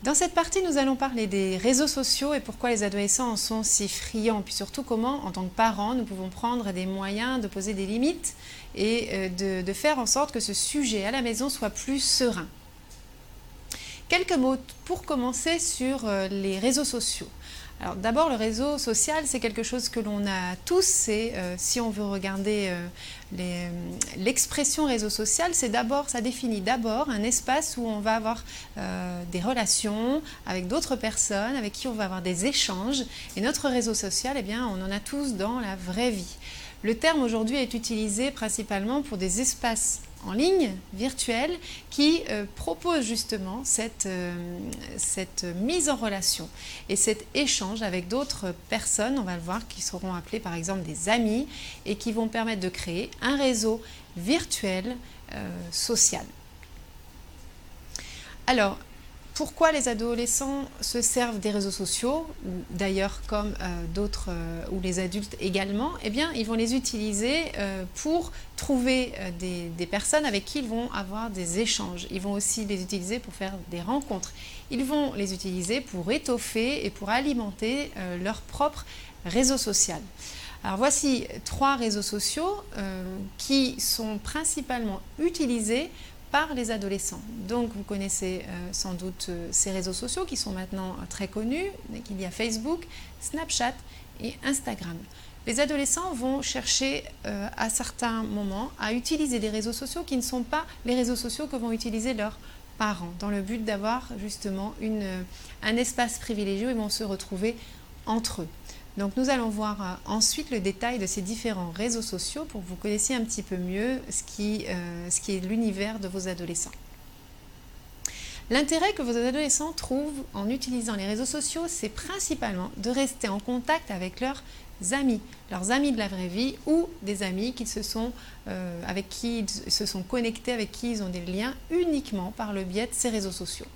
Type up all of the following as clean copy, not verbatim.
Dans cette partie, nous allons parler des réseaux sociaux et pourquoi les adolescents en sont si friands, puis surtout comment, en tant que parents, nous pouvons prendre des moyens de poser des limites et de faire en sorte que ce sujet à la maison soit plus serein. Quelques mots pour commencer sur les réseaux sociaux. Alors d'abord, le réseau social, c'est quelque chose que l'on a tous. Si on veut regarder l'expression réseau social, ça définit d'abord un espace où on va avoir des relations avec d'autres personnes, avec qui on va avoir des échanges. Et notre réseau social, eh bien, on en a tous dans la vraie vie. Le terme aujourd'hui est utilisé principalement pour des espaces en ligne, virtuels, qui proposent justement cette mise en relation et cet échange avec d'autres personnes, on va le voir, qui seront appelées par exemple des amis et qui vont permettre de créer un réseau virtuel social. Alors, pourquoi les adolescents se servent des réseaux sociaux, d'ailleurs comme d'autres, ou les adultes également? Eh bien, ils vont les utiliser pour trouver des personnes avec qui ils vont avoir des échanges. Ils vont aussi les utiliser pour faire des rencontres. Ils vont les utiliser pour étoffer et pour alimenter leur propre réseau social. Alors voici 3 réseaux sociaux qui sont principalement utilisés par les adolescents. Donc vous connaissez sans doute ces réseaux sociaux qui sont maintenant très connus. Il y a Facebook, Snapchat et Instagram. Les adolescents vont chercher à certains moments à utiliser des réseaux sociaux qui ne sont pas les réseaux sociaux que vont utiliser leurs parents, dans le but d'avoir justement un espace privilégié où ils vont se retrouver entre eux. Donc nous allons voir ensuite le détail de ces différents réseaux sociaux pour que vous connaissiez un petit peu mieux ce qui est l'univers de vos adolescents. L'intérêt que vos adolescents trouvent en utilisant les réseaux sociaux, c'est principalement de rester en contact avec leurs amis de la vraie vie ou des amis avec qui ils se sont connectés, avec qui ils ont des liens uniquement par le biais de ces réseaux sociaux.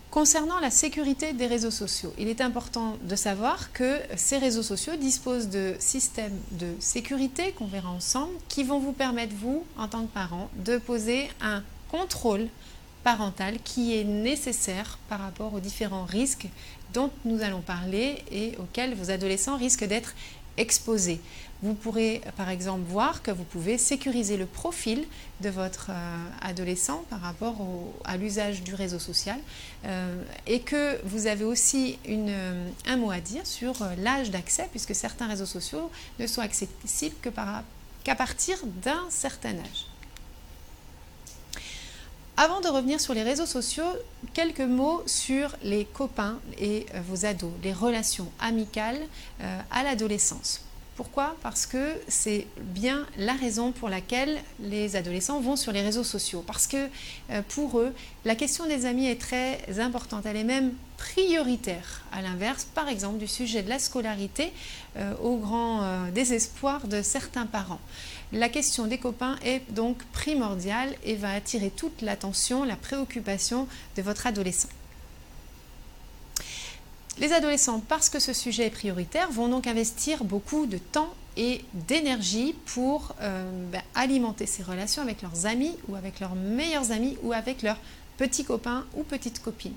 Concernant la sécurité des réseaux sociaux, il est important de savoir que ces réseaux sociaux disposent de systèmes de sécurité qu'on verra ensemble qui vont vous permettre, vous, en tant que parent, de poser un contrôle parental qui est nécessaire par rapport aux différents risques dont nous allons parler et auxquels vos adolescents risquent d'être exposés. Vous pourrez par exemple voir que vous pouvez sécuriser le profil de votre adolescent par rapport à l'usage du réseau social et que vous avez aussi un mot à dire sur l'âge d'accès puisque certains réseaux sociaux ne sont accessibles qu'à partir d'un certain âge. Avant de revenir sur les réseaux sociaux, quelques mots sur les copains et vos ados, les relations amicales à l'adolescence. Pourquoi? Parce que c'est bien la raison pour laquelle les adolescents vont sur les réseaux sociaux. Parce que pour eux, la question des amis est très importante, elle est même prioritaire. À l'inverse, par exemple, du sujet de la scolarité, au grand désespoir de certains parents. La question des copains est donc primordiale et va attirer toute l'attention, la préoccupation de votre adolescent. Les adolescents, parce que ce sujet est prioritaire, vont donc investir beaucoup de temps et d'énergie pour alimenter ces relations avec leurs amis ou avec leurs meilleurs amis ou avec leurs petits copains ou petites copines.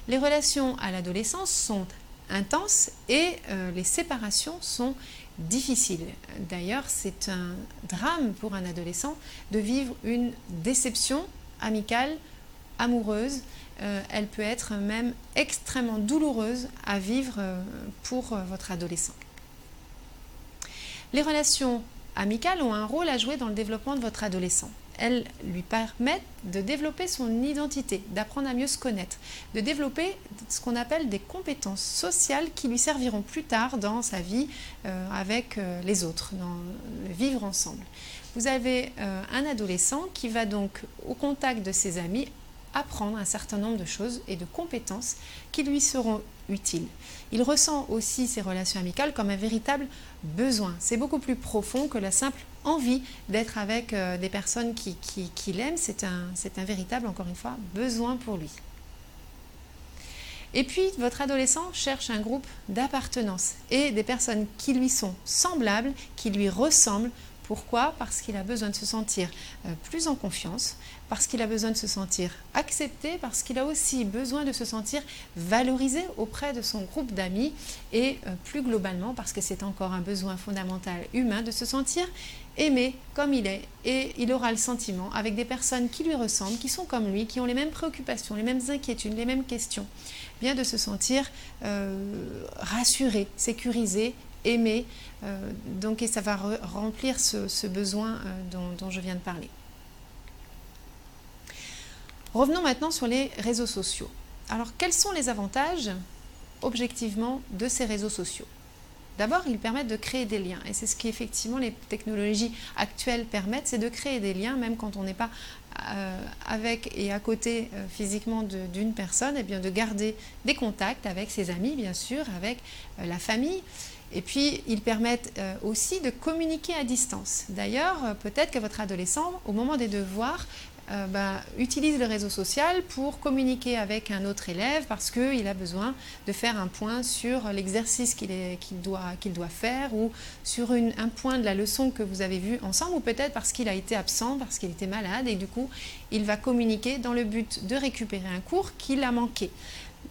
Les relations à l'adolescence sont intenses et les séparations sont difficiles. D'ailleurs, c'est un drame pour un adolescent de vivre une déception amicale, amoureuse. Elle peut être même extrêmement douloureuse à vivre pour votre adolescent. Les relations amicales ont un rôle à jouer dans le développement de votre adolescent. Elles lui permettent de développer son identité, d'apprendre à mieux se connaître, de développer ce qu'on appelle des compétences sociales qui lui serviront plus tard dans sa vie avec les autres, dans le vivre ensemble. Vous avez un adolescent qui va donc au contact de ses amis apprendre un certain nombre de choses et de compétences qui lui seront utiles. Il ressent aussi ces relations amicales comme un véritable besoin. C'est beaucoup plus profond que la simple envie d'être avec des personnes qui l'aiment. C'est un véritable, encore une fois, besoin pour lui. Et puis, votre adolescent cherche un groupe d'appartenance et des personnes qui lui sont semblables, qui lui ressemblent Pourquoi? Parce qu'il a besoin de se sentir plus en confiance, parce qu'il a besoin de se sentir accepté, parce qu'il a aussi besoin de se sentir valorisé auprès de son groupe d'amis et plus globalement parce que c'est encore un besoin fondamental humain de se sentir aimé comme il est, et il aura le sentiment avec des personnes qui lui ressemblent, qui sont comme lui, qui ont les mêmes préoccupations, les mêmes inquiétudes, les mêmes questions, bien de se sentir rassuré, sécurisé, aimé, donc, et ça va remplir ce besoin dont je viens de parler. Revenons maintenant sur les réseaux sociaux. Alors, quels sont les avantages, objectivement, de ces réseaux sociaux? D'abord, ils permettent de créer des liens. Et c'est ce qu'effectivement les technologies actuelles permettent, c'est de créer des liens, même quand on n'est pas avec et à côté physiquement d'une personne, et bien de garder des contacts avec ses amis, bien sûr, avec la famille. Et puis, ils permettent aussi de communiquer à distance. D'ailleurs, peut-être que votre adolescent, au moment des devoirs, utilise le réseau social pour communiquer avec un autre élève parce qu'il a besoin de faire un point sur l'exercice qu'il doit faire ou sur un point de la leçon que vous avez vue ensemble, ou peut-être parce qu'il a été absent, parce qu'il était malade, et du coup, il va communiquer dans le but de récupérer un cours qu'il a manqué.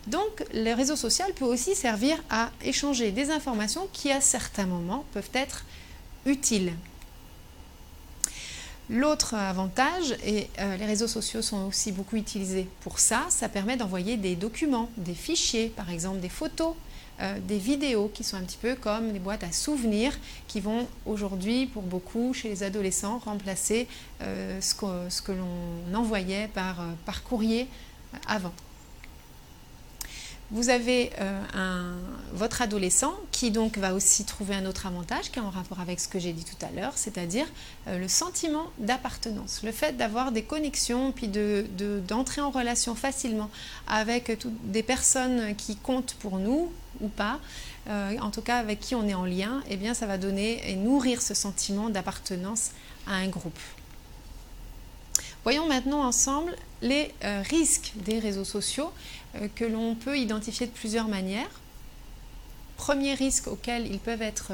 Donc, le réseau social peut aussi servir à échanger des informations qui, à certains moments, peuvent être utiles. L'autre avantage, et les réseaux sociaux sont aussi beaucoup utilisés pour ça, ça permet d'envoyer des documents, des fichiers, par exemple des photos, des vidéos qui sont un petit peu comme des boîtes à souvenirs qui vont aujourd'hui, pour beaucoup, chez les adolescents, remplacer ce que l'on envoyait par courrier avant. Vous avez votre adolescent qui donc va aussi trouver un autre avantage qui est en rapport avec ce que j'ai dit tout à l'heure, c'est-à-dire le sentiment d'appartenance, le fait d'avoir des connexions, puis d'entrer en relation facilement avec des personnes qui comptent pour nous ou pas, en tout cas avec qui on est en lien, eh bien ça va donner et nourrir ce sentiment d'appartenance à un groupe. Voyons maintenant ensemble les risques des réseaux sociaux que l'on peut identifier de plusieurs manières. Premier risque auquel ils peuvent être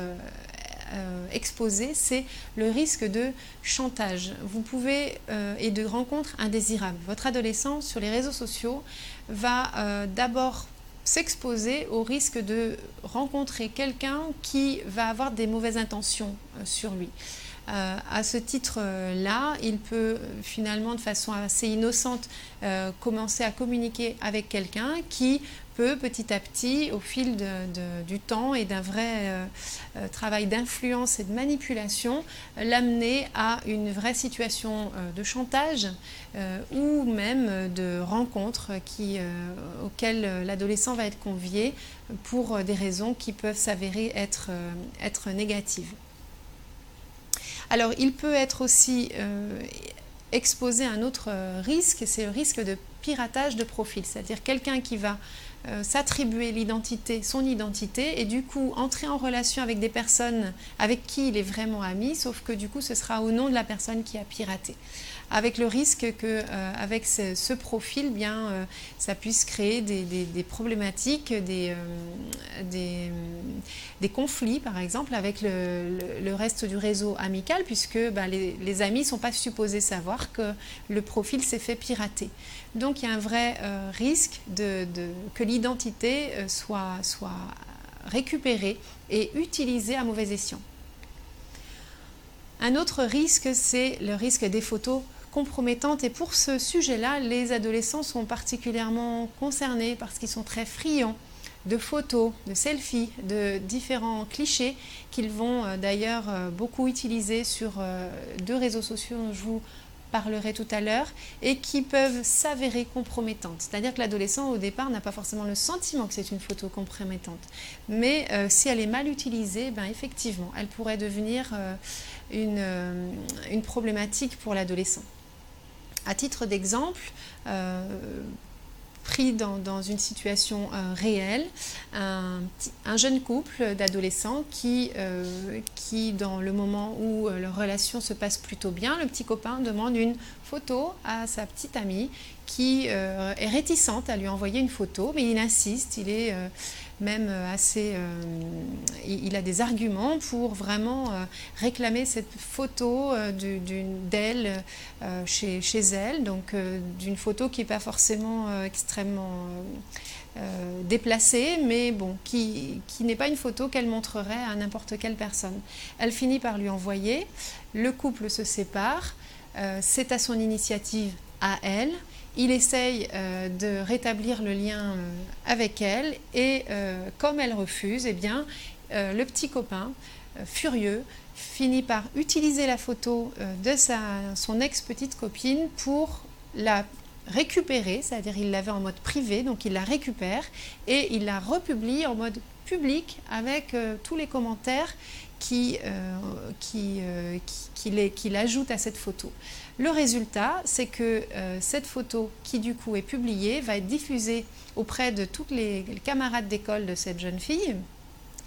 exposés, c'est le risque de chantage. Vous pouvez, et de rencontres indésirables. Votre adolescent sur les réseaux sociaux va d'abord s'exposer au risque de rencontrer quelqu'un qui va avoir des mauvaises intentions sur lui. À ce titre-là, il peut finalement de façon assez innocente commencer à communiquer avec quelqu'un qui peut petit à petit, au fil du temps et d'un vrai travail d'influence et de manipulation, l'amener à une vraie situation de chantage ou même de rencontres auxquelles l'adolescent va être convié pour des raisons qui peuvent s'avérer être négatives. Alors, il peut être aussi exposé à un autre risque, c'est le risque de piratage de profil, c'est-à-dire quelqu'un qui va s'attribuer son identité et du coup entrer en relation avec des personnes avec qui il est vraiment ami, sauf que du coup ce sera au nom de la personne qui a piraté. Avec le risque qu'avec ce profil, bien, ça puisse créer des problématiques, des conflits par exemple avec le reste du réseau amical, puisque les amis ne sont pas supposés savoir que le profil s'est fait pirater. Donc il y a un vrai risque que l'identité soit récupérée et utilisée à mauvais escient. Un autre risque, c'est le risque des photos compromettantes, et pour ce sujet-là, les adolescents sont particulièrement concernés parce qu'ils sont très friands de photos, de selfies, de différents clichés qu'ils vont d'ailleurs beaucoup utiliser sur deux réseaux sociaux dont je vous parlerai tout à l'heure et qui peuvent s'avérer compromettantes. C'est-à-dire que l'adolescent au départ n'a pas forcément le sentiment que c'est une photo compromettante, mais si elle est mal utilisée, effectivement, elle pourrait devenir une problématique pour l'adolescent. À titre d'exemple, pris dans une situation réelle, un jeune couple d'adolescents qui, dans le moment où leur relation se passe plutôt bien, le petit copain demande une photo à sa petite amie qui est réticente à lui envoyer une photo, mais il insiste, il est même assez... il a des arguments pour vraiment réclamer cette photo d'elle chez elle, donc d'une photo qui n'est pas forcément extrêmement déplacée, mais bon, qui n'est pas une photo qu'elle montrerait à n'importe quelle personne. Elle finit par lui envoyer, le couple se sépare, c'est à son initiative à elle. Il essaye de rétablir le lien avec elle et comme elle refuse, eh bien, le petit copain, furieux, finit par utiliser la photo de son ex-petite copine pour la récupérer, c'est-à-dire il l'avait en mode privé, donc il la récupère et il la republie en mode public avec tous les commentaires qu'il ajoute à cette photo. Le résultat, c'est que cette photo qui du coup est publiée va être diffusée auprès de tous les camarades d'école de cette jeune fille.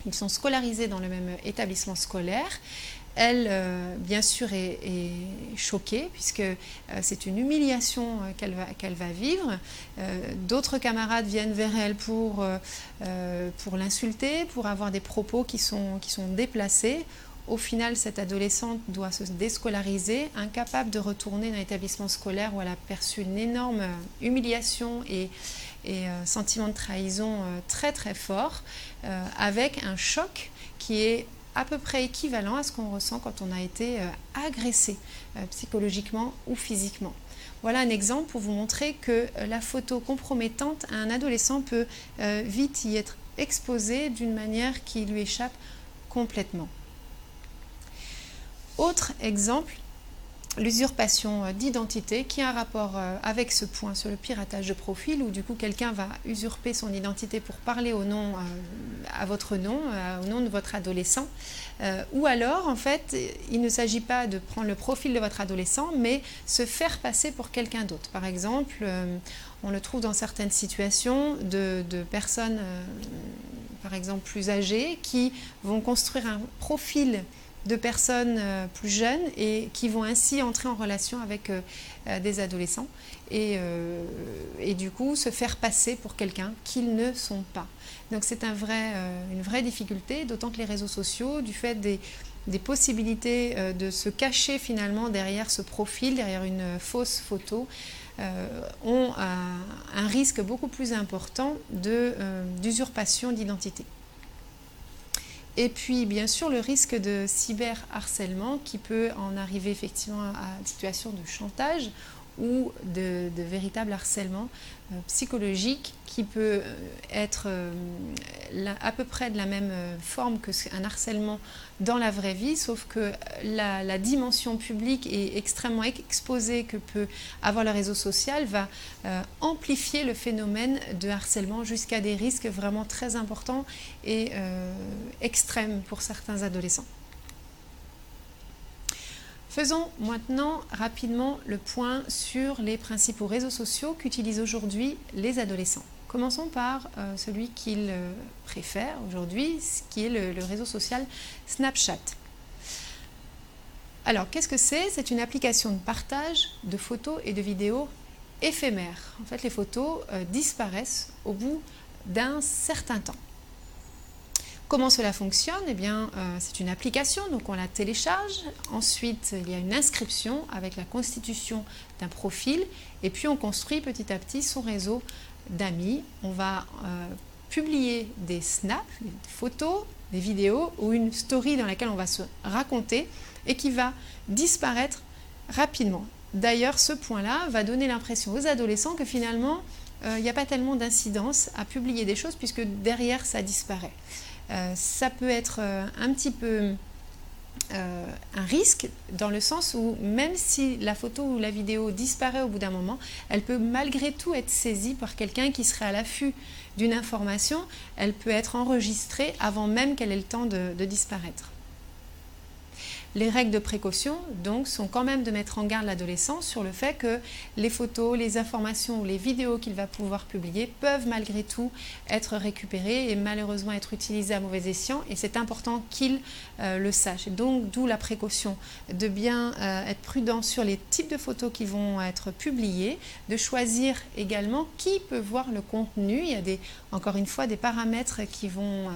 Ils sont scolarisés dans le même établissement scolaire. Elle, bien sûr, est choquée puisque c'est une humiliation qu'elle va vivre. D'autres camarades viennent vers elle pour l'insulter, pour avoir des propos qui sont déplacés. Au final, cette adolescente doit se déscolariser, incapable de retourner dans l'établissement scolaire où elle a perçu une énorme humiliation et sentiment de trahison très très fort, avec un choc qui est à peu près équivalent à ce qu'on ressent quand on a été agressé psychologiquement ou physiquement. Voilà un exemple pour vous montrer que la photo compromettante à un adolescent peut vite y être exposée d'une manière qui lui échappe complètement. Autre exemple, l'usurpation d'identité qui a un rapport avec ce point sur le piratage de profil où du coup quelqu'un va usurper son identité pour parler au nom, à votre nom, au nom de votre adolescent. Ou alors en fait il ne s'agit pas de prendre le profil de votre adolescent mais se faire passer pour quelqu'un d'autre. Par exemple, on le trouve dans certaines situations de personnes par exemple plus âgées qui vont construire un profil de personnes plus jeunes et qui vont ainsi entrer en relation avec des adolescents et du coup se faire passer pour quelqu'un qu'ils ne sont pas. Donc c'est une vraie difficulté, d'autant que les réseaux sociaux, du fait des possibilités de se cacher finalement derrière ce profil, derrière une fausse photo, ont un risque beaucoup plus important d'usurpation d'identité. Et puis, bien sûr, le risque de cyberharcèlement qui peut en arriver effectivement à une situation de chantage ou de véritable harcèlement psychologique qui peut être à peu près de la même forme qu'un harcèlement dans la vraie vie, sauf que la dimension publique est extrêmement exposée que peut avoir le réseau social va amplifier le phénomène de harcèlement jusqu'à des risques vraiment très importants et extrêmes pour certains adolescents. Faisons maintenant rapidement le point sur les principaux réseaux sociaux qu'utilisent aujourd'hui les adolescents. Commençons par celui qu'ils préfèrent aujourd'hui, ce qui est le réseau social Snapchat. Alors, qu'est-ce que c'est? C'est une application de partage de photos et de vidéos éphémères. En fait, les photos disparaissent au bout d'un certain temps. Comment cela fonctionne? Eh bien, c'est une application, donc on la télécharge. Ensuite, il y a une inscription avec la constitution d'un profil. Et puis, on construit petit à petit son réseau d'amis. On va publier des snaps, des photos, des vidéos ou une story dans laquelle on va se raconter et qui va disparaître rapidement. D'ailleurs, ce point-là va donner l'impression aux adolescents que finalement, il n'y a pas tellement d'incidence à publier des choses puisque derrière, ça disparaît. Ça peut être un petit peu un risque dans le sens où même si la photo ou la vidéo disparaît au bout d'un moment, elle peut malgré tout être saisie par quelqu'un qui serait à l'affût d'une information. Elle peut être enregistrée avant même qu'elle ait le temps de disparaître. Les règles de précaution donc sont quand même de mettre en garde l'adolescent sur le fait que les photos, les informations ou les vidéos qu'il va pouvoir publier peuvent malgré tout être récupérées et malheureusement être utilisées à mauvais escient, et c'est important qu'il le sache. Et donc d'où la précaution de bien être prudent sur les types de photos qui vont être publiées, de choisir également qui peut voir le contenu. Il y a encore une fois des paramètres qui vont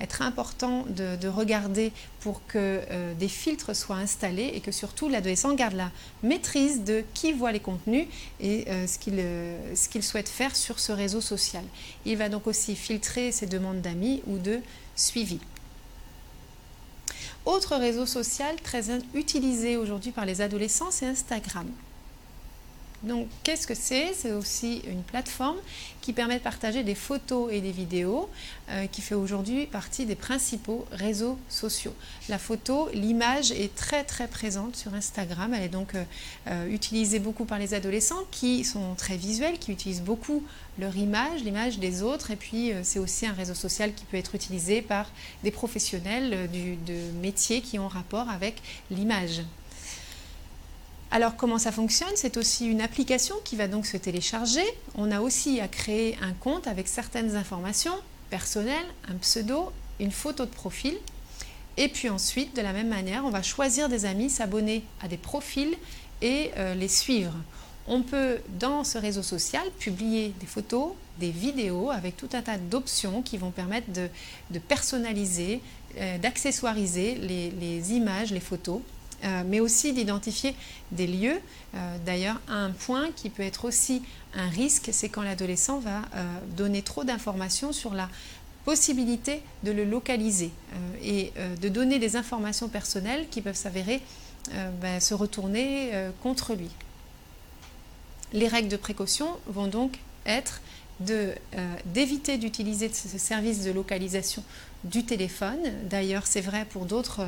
être importants de regarder pour que des filtres soient installés et que surtout l'adolescent garde la maîtrise de qui voit les contenus et ce qu'il souhaite faire sur ce réseau social. Il va donc aussi filtrer ses demandes d'amis ou de suivi. Autre réseau social très utilisé aujourd'hui par les adolescents, c'est Instagram. Donc, qu'est-ce que c'est? C'est aussi une plateforme qui permet de partager des photos et des vidéos, qui fait aujourd'hui partie des principaux réseaux sociaux. La photo, l'image est très très présente sur Instagram. Elle est donc utilisée beaucoup par les adolescents qui sont très visuels, qui utilisent beaucoup leur image, l'image des autres. Et puis, c'est aussi un réseau social qui peut être utilisé par des professionnels de métiers qui ont rapport avec l'image. Alors comment ça fonctionne? C'est aussi une application qui va donc se télécharger. On a aussi à créer un compte avec certaines informations personnelles, un pseudo, une photo de profil. Et puis ensuite, de la même manière, on va choisir des amis, s'abonner à des profils et les suivre. On peut, dans ce réseau social, publier des photos, des vidéos avec tout un tas d'options qui vont permettre de personnaliser, d'accessoiriser les images, les photos. Mais aussi d'identifier des lieux. D'ailleurs, un point qui peut être aussi un risque, c'est quand l'adolescent va donner trop d'informations sur la possibilité de le localiser et de donner des informations personnelles qui peuvent s'avérer se retourner contre lui. Les règles de précaution vont donc être d'éviter d'utiliser ce service de localisation du téléphone. D'ailleurs, c'est vrai pour d'autres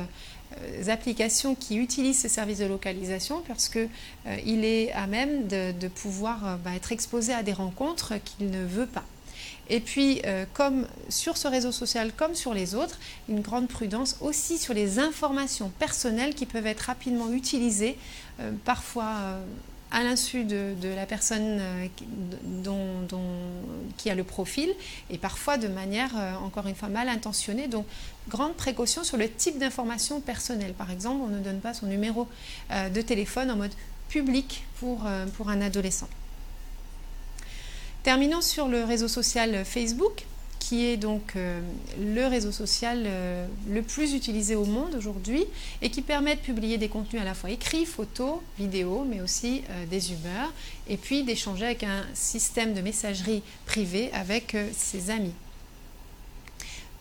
applications qui utilisent ce service de localisation parce qu'il est à même de pouvoir être exposé à des rencontres qu'il ne veut pas. Et puis, comme sur ce réseau social, comme sur les autres, une grande prudence aussi sur les informations personnelles qui peuvent être rapidement utilisées, parfois à l'insu de la personne qui a le profil et parfois de manière, encore une fois, mal intentionnée. Donc, grande précaution sur le type d'information personnelle. Par exemple, on ne donne pas son numéro de téléphone en mode public pour un adolescent. Terminons sur le réseau social Facebook, qui est donc le réseau social le plus utilisé au monde aujourd'hui et qui permet de publier des contenus à la fois écrits, photos, vidéos, mais aussi des humeurs, et puis d'échanger avec un système de messagerie privée avec ses amis.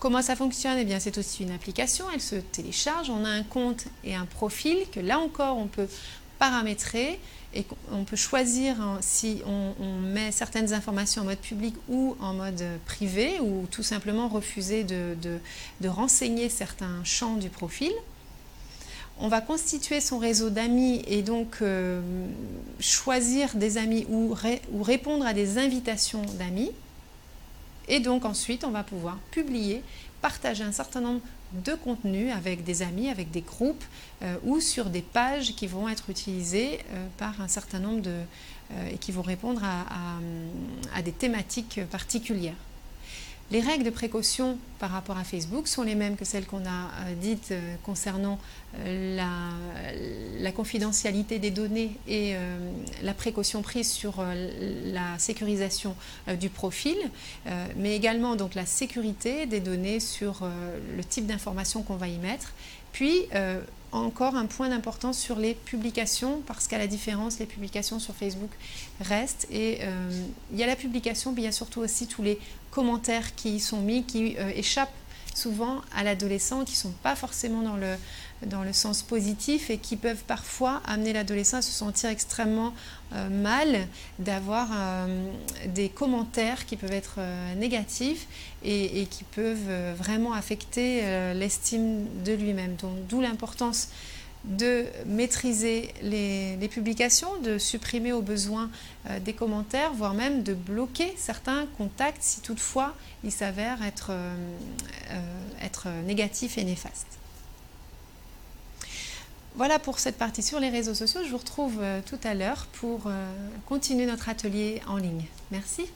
Comment ça fonctionne? Eh bien, c'est aussi une application, elle se télécharge, on a un compte et un profil que là encore on peut paramétrer et on peut choisir si on met certaines informations en mode public ou en mode privé ou tout simplement refuser de renseigner certains champs du profil. On va constituer son réseau d'amis et donc choisir des amis ou répondre à des invitations d'amis. Et donc ensuite, on va pouvoir publier, partager un certain nombre de contenus avec des amis, avec des groupes ou sur des pages qui vont être utilisées par un certain nombre et qui vont répondre à des thématiques particulières. Les règles de précaution par rapport à Facebook sont les mêmes que celles qu'on a dites concernant la confidentialité des données et la précaution prise sur la sécurisation du profil, mais également donc la sécurité des données sur le type d'information qu'on va y mettre. Puis encore un point d'importance sur les publications, parce qu'à la différence, les publications sur Facebook restent et il y a la publication, mais il y a surtout aussi tous les commentaires qui y sont mis, qui échappent souvent à l'adolescent, qui ne sont pas forcément dans le sens positif et qui peuvent parfois amener l'adolescent à se sentir extrêmement mal, d'avoir des commentaires qui peuvent être négatifs et qui peuvent vraiment affecter l'estime de lui-même. Donc d'où l'importance de maîtriser les publications, de supprimer au besoin des commentaires, voire même de bloquer certains contacts si toutefois ils s'avèrent être négatifs et néfastes. Voilà pour cette partie sur les réseaux sociaux. Je vous retrouve tout à l'heure pour continuer notre atelier en ligne. Merci.